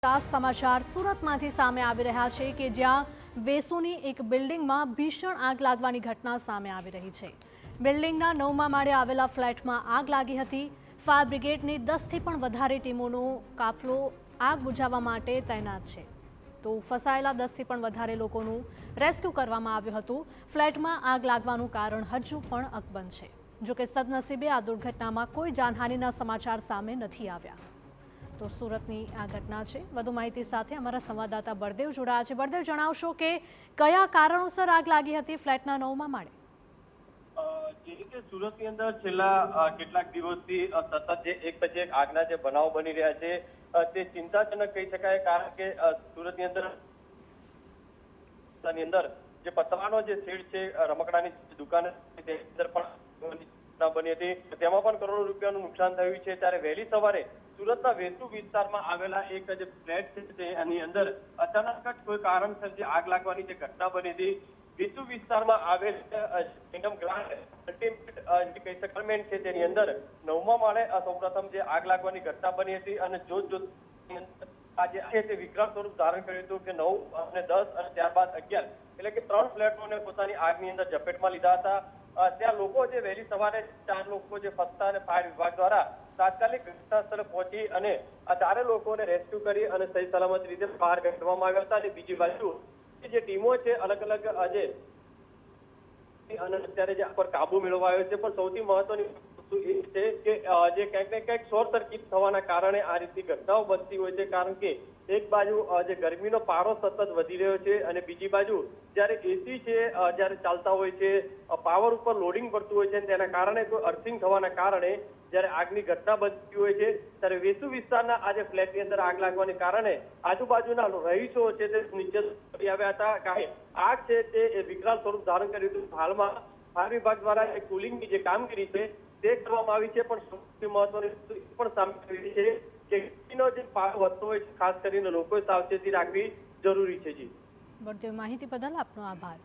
ખાસ સમાચાર સુરતમાંથી સામે આવી રહ્યા છે કે જ્યાં વેસુની એક બિલ્ડિંગમાં ભીષણ આગ લાગવાની ઘટના સામે આવી રહી છે। બિલ્ડિંગના 9મા માળે આવેલા ફ્લેટમાં આગ લાગી હતી। ફાયર બ્રિગેડની 10થી પણ વધારે ટીમોનો કાફલો આગ બુઝાવવા માટે તૈનાત છે, તો ફસાયેલા 10થી પણ વધારે લોકોનું રેસ્ક્યુ કરવામાં આવ્યું હતું। ફ્લેટમાં આગ લાગવાનું કારણ હજુ પણ અકબંધ છે। જોકે સદનસીબે આ દુર્ઘટનામાં કોઈ જાનહાનિના સમાચાર સામે નથી આવ્યા। તો સુરતની આ ઘટના છે। વધુ માહિતી સાથે અમારા સંવાદદાતા બળદેવ જોડાયા છે। બળદેવ, જણાવશો કે કયા કારણોસર આગ લાગી હતી ફ્લેટના 9મા માળે? જે રીતે સુરતની અંદર છેલ્લા કેટલાક દિવસથી સતત જે એક પછી એક આગના જે બનાવ બની રહ્યા છે તે ચિંતાજનક કહી શકાય, કારણ કે સુરતની અંદર જે પતરાનો જે શેડ છે, રમકડાની દુકાન તેની અંદર પણ બની હતી, તેમાં પણ કરોડો રૂપિયાનું નુકસાન થયું છે। ત્યારે વહેલી સવારે સુરતના વેસુ વિસ્તારમાં આવેલા એક જે ફ્લેટ છે તેની અંદર અચાનક જ કોઈ કારણસર જે આગ લાગવાની જે ઘટના બની હતી। વેસુ વિસ્તારમાં આવેલ કિંગડમ ગ્રાન્ડ અલ્ટિમેટ જે સેટલમેન્ટ છે તેની અંદર 9મા માળે સૌપ્રથમ જે આગ લાગવાની ઘટના બની હતી અને આજે છે તે વિકરાળ સ્વરૂપ ધારણ કર્યું હતું કે 9 અને 10 અને ત્યારબાદ 11 એટલે કે 3 ફ્લેટોને પોતાની આગની અંદર ઝપેટમાં લીધા હતા। ત્યાં લોકો જે વહેલી સવારે 4 લોકો જે ફસતા અને ફાયર વિભાગ દ્વારા તાત્કાલિક ઘટના સ્થળે પહોંચી અને આ 4 લોકોને રેસ્ક્યુ કરી અને સહી સલામત રીતે બહાર કાઢવામાં આવ્યા હતા। અને બીજી બાજુ જે ટીમો છે અલગ અલગ આજે અને અત્યારે જે પર કાબુ મેળવાયો છે, પણ સૌથી મહત્વની વસ્તુ એ છે કે જે ક્યાંક ને ક્યાંક શોર્ટ સર્કિટ થવાના કારણે આ રીતની ઘટનાઓ બનતી હોય છે, કારણ કે એક બાજુ જે ગરમીનો પારો સતત વધી રહ્યો છે અને બીજી બાજુ જ્યારે એસી છે જ્યારે ચાલતા હોય છે, પાવર ઉપર લોડિંગ પડતું હોય છે, તેના કારણે કોઈ અર્થિંગ થવાના કારણે જ્યારે આગની ઘટના બનતી હોય છે ત્યારે વેસુ વિસ્તારના આજે ફ્લેટની અંદર આગ લાગવાને કારણે આજુબાજુના રહીશો છે તે નીચે પડી આવ્યા હતા, કારણ આગ છે તે વિકરાળ સ્વરૂપ ધારણ કર્યું હતું। હાલમાં ફાયર વિભાગ દ્વારા એક કુલિંગની જે કામગીરી છે તે કરવામાં આવી છે, પણ સૌથી મહત્વની વસ્તુ એ પણ સામે આવી છે કે ગરમીનો જે પારો વધતો હોય છે, ખાસ કરીને લોકોએ સાવચેતી રાખવી જરૂરી છે। જી બળદેવ, માહિતી બદલ આપનો આભાર।